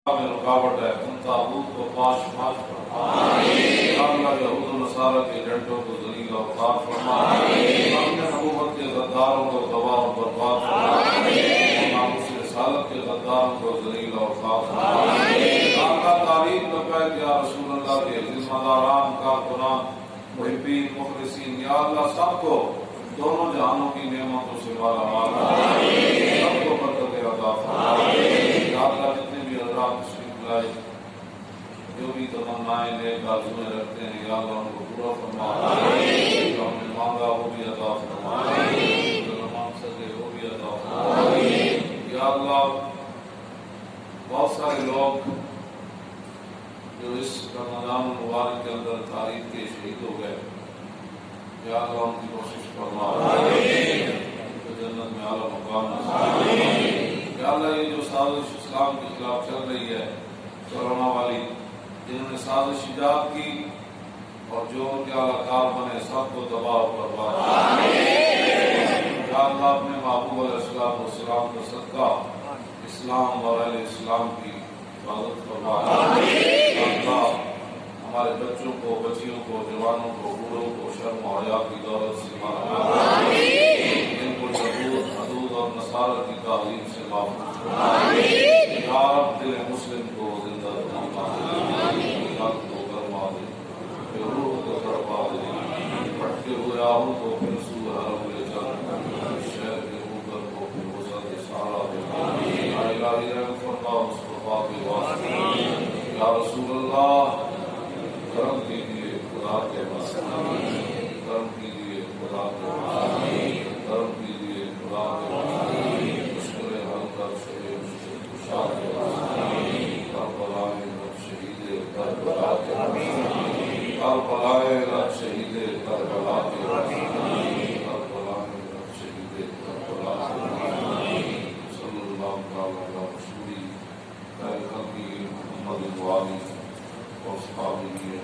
میں رکاوٹ ہے ان تابوت کو پاش پاش فرما اللہ یہود و نصارہ کے ایجنٹوں کو ذلیل اور خوار فرما اپنے نبوت کے غداروں کو تباہ و برباد فرما ناموس رسالت کے غداروں کو ذلیل اور خوار فرما اللہ تعریف لبیک یا رسول اللہ کے ذمہ داران کارکنان محبین مخلصین یا اللہ سب کو دونوں جہانوں کی نعمتوں سے مالا مال سب کو برکت عطا فرما یا اللہ جتنے بھی حضرات تشریف لائے جو بھی تمنائیں نیک آرزویں رکھتے ہیں یا اللہ ان کو پورا فرما جو ہم نے مانگا وہ بھی عطا فرما جو مانگ سکے وہ بھی عطا فرما یا اللہ بہت سارے لوگ جو اس رمضان المبارک کے اندر تاریخ کے شہید ہو گئے یا اللہ ان کی کوشش فرما جنت میں اعلیٰ مقام نصیب یا اللہ یہ جو سازش اسلام کے خلاف چل رہی ہے کرونا والی جنہوں نے سازش ایجاد کی اور جو ان کے اعلیٰ کار بنے سب کو تباہ و برباد یا اللہ اپنے محبوب علیہ السلام کا صدقہ اسلام اور اہل اسلام کی حفاظت فرما اللہ ہمارے بچوں کو بچیوں کو جوانوں کو بوڑھوں کو شرم و حیا کی دولت سے مالا ان کو یہود حدود اور نصارہ کی تعلیم سے محفوظ یا رب دل مسلم کو زندہ فرما قلب کو گرما دے روح کو تڑپا دے بھٹکے ہوئے آہوں کو پھر سوئے حرم لے چل شہر کے اوپر کو پھر وسعت سہارا دے یا الہی رحم فرما مصطفیٰ کے واسطے یا رسول اللہ کرم کیجیے خدا کے واسطے کرم کیجیے خدا کے واسطے کرم کیجیے خدا کے واسطے مشکل حل کر شہے مشکل کشا کے واسطے کربلا رب شہید کربلا کے واسطے کربلا رب شہید کربلا کے واسطے کربلا رب شہید کربلا کے واسطے صلی اللہ تعالی علیہ رسولی خیر خلقی محمد والی اور صحابی